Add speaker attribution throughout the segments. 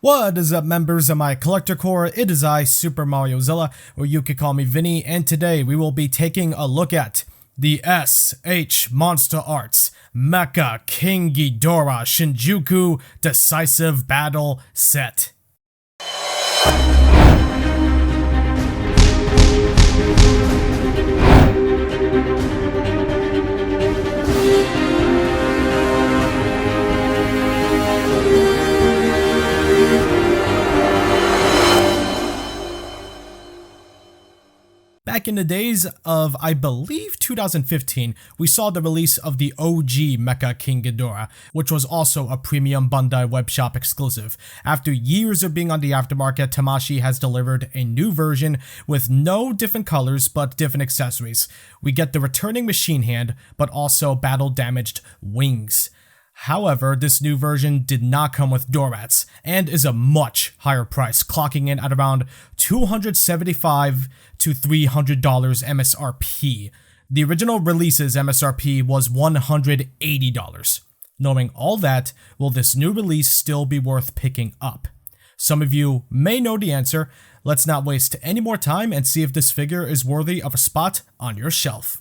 Speaker 1: What is up, members of my collector corps? It is I, Super Mariozilla, or you could call me Vinny, and today we will be taking a look at the S.H.MonsterArts Mecha King Ghidorah Shinjuku Decisive Battle Set. Back in the days of, I believe, 2015, we saw the release of the OG Mecha King Ghidorah, which was also a premium Bandai Webshop exclusive. After years of being on the aftermarket, Tamashii has delivered a new version with no different colors but different accessories. We get the returning machine hand, but also battle-damaged wings. However, this new version did not come with door mats and is a much higher price, clocking in at around $275 to $300 MSRP. The original release's MSRP was $180. Knowing all that, will this new release still be worth picking up? Some of you may know the answer. Let's not waste any more time and see if this figure is worthy of a spot on your shelf.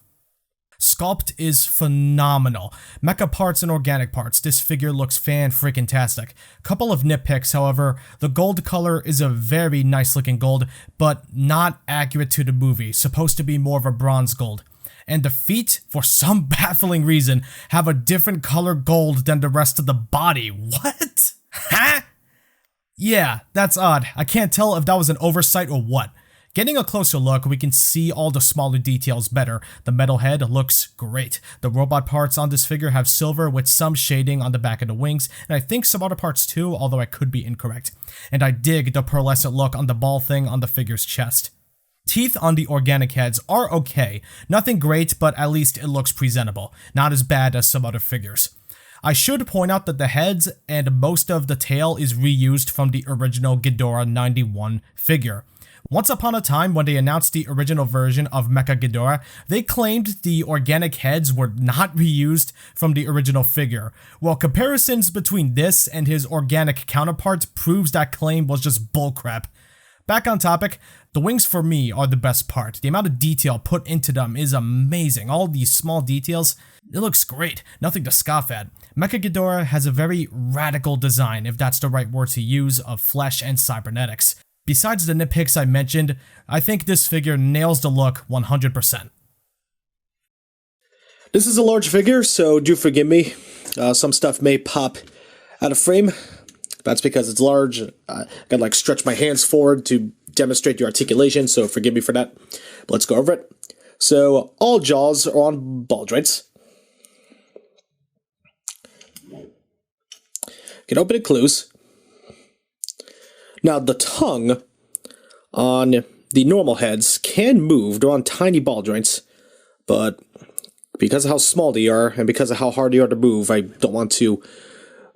Speaker 1: Sculpt is phenomenal. Mecha parts and organic parts, this figure looks fan-freaking-tastic. Couple of nitpicks, however, the gold color is a very nice looking gold, but not accurate to the movie, supposed to be more of a bronze gold. And the feet, for some baffling reason, have a different color gold than the rest of the body. What? Huh? Yeah, that's odd. I can't tell if that was an oversight or what. Getting a closer look, we can see all the smaller details better. The metal head looks great. The robot parts on this figure have silver with some shading on the back of the wings, and I think some other parts too, although I could be incorrect. And I dig the pearlescent look on the ball thing on the figure's chest. Teeth on the organic heads are okay. Nothing great, but at least it looks presentable. Not as bad as some other figures. I should point out that the heads and most of the tail is reused from the original Ghidorah 91 figure. Once upon a time, when they announced the original version of Mecha Ghidorah, they claimed the organic heads were not reused from the original figure. Well, comparisons between this and his organic counterparts proves that claim was just bullcrap. Back on topic, the wings for me are the best part. The amount of detail put into them is amazing. All these small details, it looks great. Nothing to scoff at. Mecha Ghidorah has a very radical design, if that's the right word to use, of flesh and cybernetics. Besides the nitpicks I mentioned, I think this figure nails the look 100%.
Speaker 2: This is a large figure, so do forgive me. Some stuff may pop out of frame. That's because it's large. I gotta like stretch my hands forward to demonstrate the articulation, so forgive me for that. But let's go over it. So all jaws are on ball joints. Can open and close. Now, the tongue on the normal heads can move. They're on tiny ball joints, but because of how small they are and because of how hard they are to move, I don't want to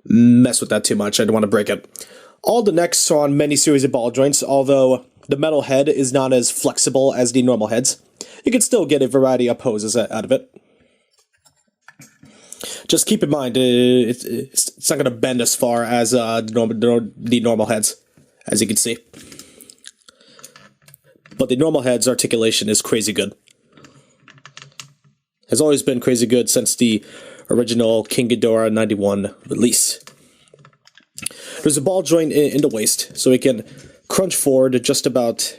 Speaker 2: mess with that too much. I don't want to break it. All the necks are on many series of ball joints, although the metal head is not as flexible as the normal heads. You can still get a variety of poses out of it. Just keep in mind, it's not going to bend as far as the normal heads, as you can see. But the normal head's articulation is crazy good. Has always been crazy good since the original King Ghidorah 91 release. There's a ball joint in the waist, so we can crunch forward just about...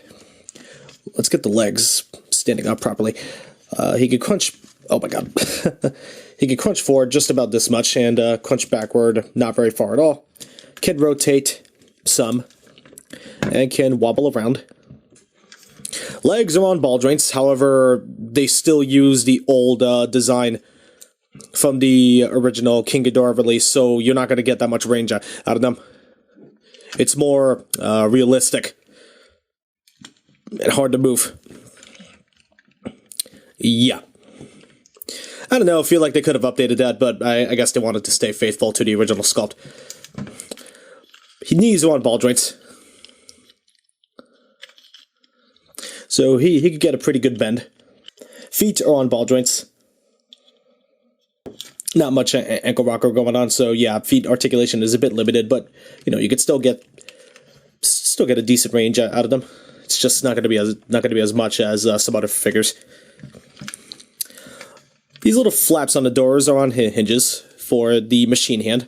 Speaker 2: Let's get the legs standing up properly. He can crunch... Oh my god. He can crunch forward just about this much and crunch backward not very far at all. Can rotate some and can wobble around. Legs are on ball joints, however, they still use the old design from the original King Ghidorah release, so you're not going to get that much range out of them. It's more realistic and hard to move. Yeah. I don't know, I feel like they could have updated that, but I guess they wanted to stay faithful to the original sculpt. His knees are on ball joints. So he could get a pretty good bend. Feet are on ball joints. not much ankle rocker going on, so yeah, feet articulation is a bit limited, but, you know, you could still get still get a decent range out of them. It's just not going to be as much as some other figures. These little flaps on the doors are on hinges for the machine hand.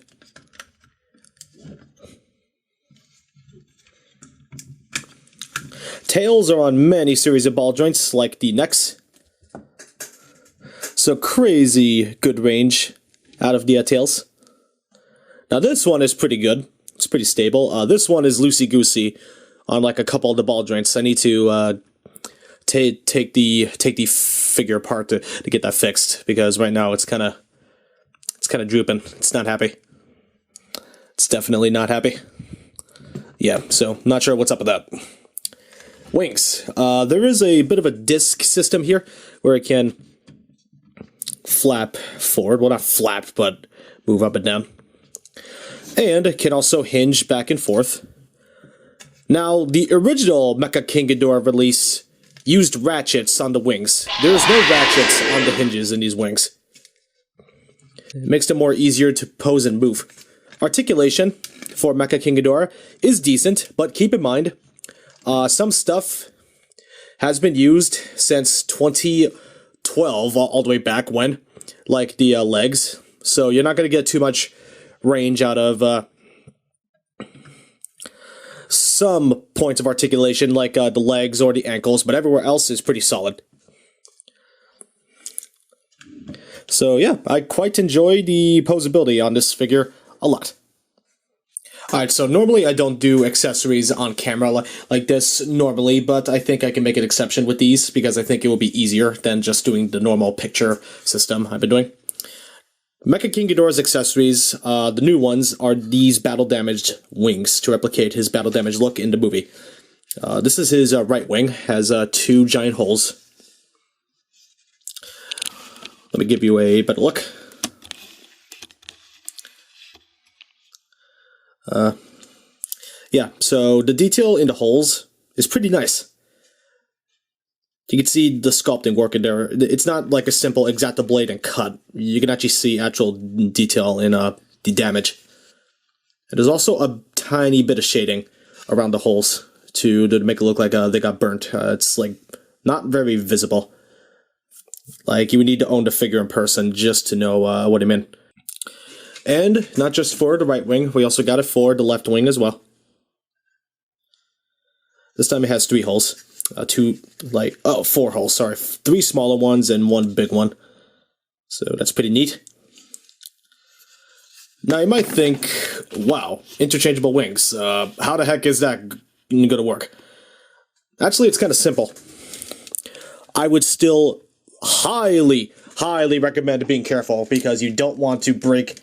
Speaker 2: Tails are on many series of ball joints, like the necks. So crazy good range out of the tails. Now this one is pretty good. It's pretty stable. This one is loosey-goosey on like a couple of the ball joints. I need to take the figure apart to get that fixed, because right now it's kind of drooping. It's not happy. It's definitely not happy. Yeah, so not sure what's up with that. Wings. There is a bit of a disc system here where it can flap forward. Well, not flap, but move up and down. And it can also hinge back and forth. Now, the original Mecha King Ghidorah release used ratchets on the wings. There's no ratchets on the hinges in these wings. It makes them more easier to pose and move. Articulation for Mecha King Ghidorah is decent, but keep in mind, some stuff has been used since 2012, all the way back when, like the legs. So you're not going to get too much range out of some points of articulation, like the legs or the ankles, but everywhere else is pretty solid. So yeah, I quite enjoy the posability on this figure a lot. Alright, so normally I don't do accessories on camera like this normally, but I think I can make an exception with these because I think it will be easier than just doing the normal picture system I've been doing. Mecha King Ghidorah's accessories, the new ones, are these battle-damaged wings to replicate his battle-damaged look in the movie. This is his right wing, has 2 giant holes. Let me give you a better look. Yeah, so the detail in the holes is pretty nice. You can see the sculpting work in there. It's not like a simple X-Acto blade and cut. You can actually see actual detail in the damage. And there's also a tiny bit of shading around the holes to make it look like they got burnt. It's like not very visible. Like you would need to own the figure in person just to know what I mean. And not just for the right wing, we also got it for the left wing as well. This time it has 3 holes. 4 holes, sorry. 3 smaller ones and 1 big one. So that's pretty neat. Now you might think, wow, interchangeable wings. How the heck is that going to work? Actually, it's kind of simple. I would still highly recommend being careful because you don't want to break...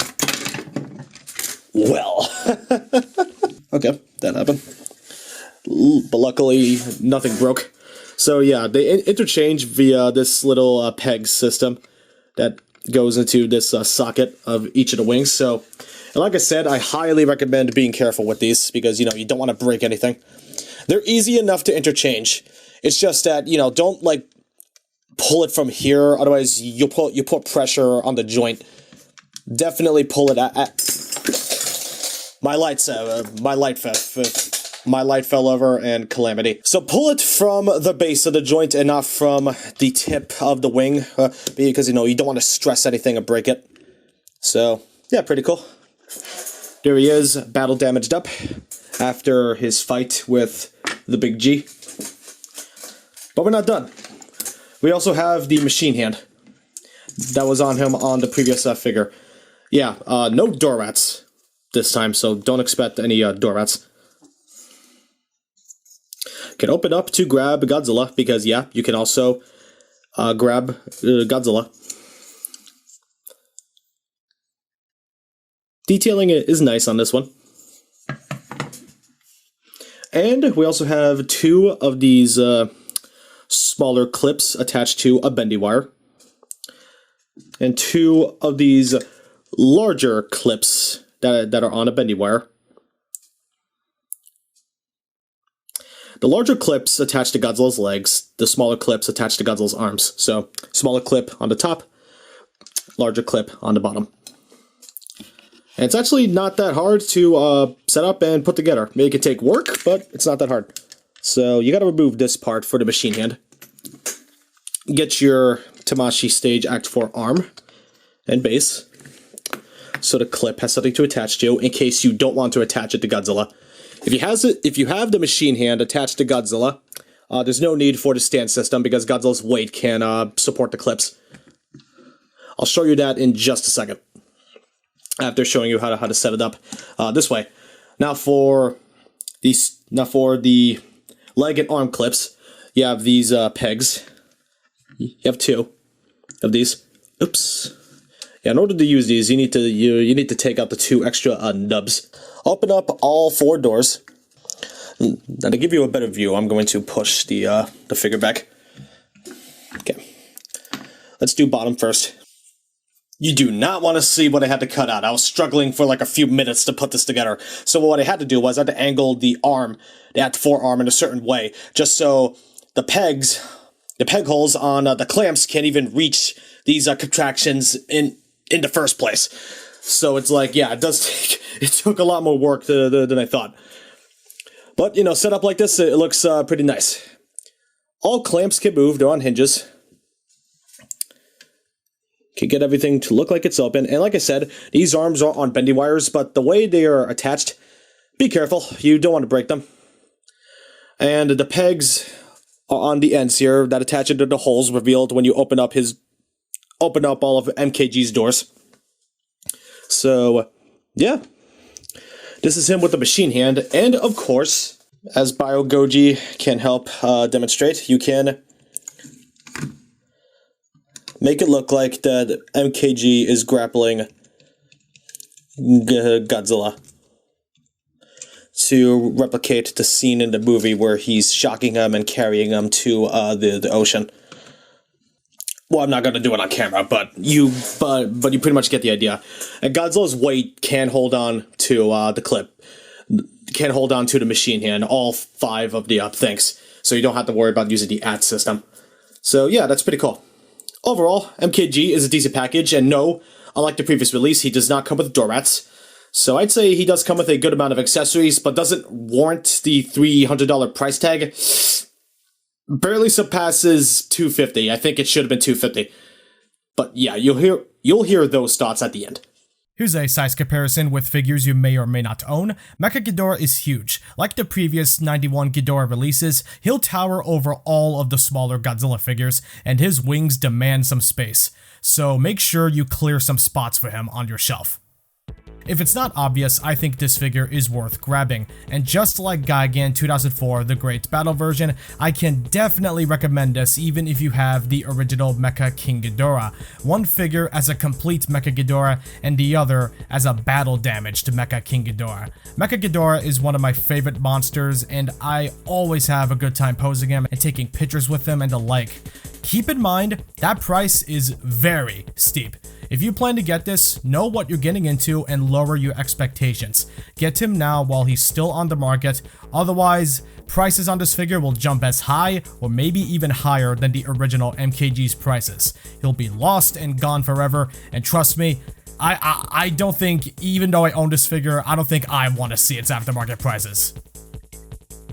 Speaker 2: Well... Okay, that happened. But luckily, nothing broke. So yeah, they interchange via this little peg system that goes into this socket of each of the wings. So, and like I said, I highly recommend being careful with these because, you know, you don't want to break anything. They're easy enough to interchange. It's just that, you know, don't, like, pull it from here, otherwise you put pressure on the joint. Definitely pull it at my light fell over and calamity. So pull it from the base of the joint and not from the tip of the wing, because, you know, you don't want to stress anything or break it. So, yeah, pretty cool. There he is, battle damaged up after his fight with the Big G. But we're not done. We also have the machine hand that was on him on the previous figure. Yeah, no door rats this time, so don't expect any door rats. Can open up to grab Godzilla, because, yeah, you can also grab Godzilla. Detailing is nice on this one. And we also have 2 of these smaller clips attached to a bendy wire. And 2 of these larger clips that are on a bendy wire. The larger clips attach to Godzilla's legs, the smaller clips attach to Godzilla's arms. So, smaller clip on the top, larger clip on the bottom. And it's actually not that hard to set up and put together. Maybe it can take work, but it's not that hard. So you gotta remove this part for the machine hand. Get your Tamashii Stage Act 4 arm and base. So the clip has something to attach to in case you don't want to attach it to Godzilla. If you have the machine hand attached to Godzilla, there's no need for the stand system because Godzilla's weight can support the clips. I'll show you that in just a second. After showing you how to set it up this way. Now for the leg and arm clips, you have these pegs. You have 2 of these. Oops. Yeah, in order to use these, you need to take out the 2 extra nubs. Open up all 4 doors. Now to give you a better view, I'm going to push the figure back. Okay. Let's do bottom first. You do not want to see what I had to cut out. I was struggling for like a few minutes to put this together. So what I had to do was I had to angle the arm, that forearm in a certain way, just so the peg holes on the clamps can't even reach these contractions in the first place. So it's like, yeah, it took a lot more work than I thought. But, you know, set up like this, it looks pretty nice. All clamps can move, they're on hinges. Can get everything to look like it's open. And like I said, these arms are on bendy wires, but the way they are attached, be careful. You don't want to break them. And the pegs are on the ends here that attach into the holes revealed when you open up all of MKG's doors. So, yeah. This is him with the machine hand. And of course, as Bio Goji can help demonstrate, you can make it look like that MKG is grappling Godzilla to replicate the scene in the movie where he's shocking him and carrying him to the ocean. Well, I'm not going to do it on camera, but you pretty much get the idea. And Godzilla's weight can hold on to the clip, can hold on to the machine hand, all 5 of the things, so you don't have to worry about using the AT system. So yeah, that's pretty cool. Overall, MKG is a decent package, and no, unlike the previous release, he does not come with door mats. So I'd say he does come with a good amount of accessories, but doesn't warrant the $300 price tag. Barely surpasses $250. I think it should have been $250. But yeah, you'll hear those thoughts at the end.
Speaker 1: Here's a size comparison with figures you may or may not own. Mecha Ghidorah is huge. Like the previous 91 Ghidorah releases, he'll tower over all of the smaller Godzilla figures, and his wings demand some space. So make sure you clear some spots for him on your shelf. If it's not obvious, I think this figure is worth grabbing, and just like Gigan 2004, the Great Battle version, I can definitely recommend this even if you have the original Mecha King Ghidorah. One figure as a complete Mecha Ghidorah, and the other as a battle damaged Mecha King Ghidorah. Mecha Ghidorah is one of my favorite monsters, and I always have a good time posing him and taking pictures with him and the like. Keep in mind, that price is very steep. If you plan to get this, know what you're getting into and lower your expectations. Get him now while he's still on the market, otherwise, prices on this figure will jump as high or maybe even higher than the original MKG's prices. He'll be lost and gone forever, and trust me, I don't think, even though I own this figure, I don't think I want to see its aftermarket prices.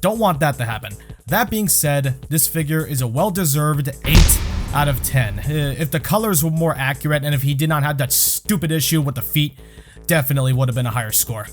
Speaker 1: Don't want that to happen. That being said, this figure is a well-deserved 8 out of 10. If the colors were more accurate and if he did not have that stupid issue with the feet, definitely would have been a higher score.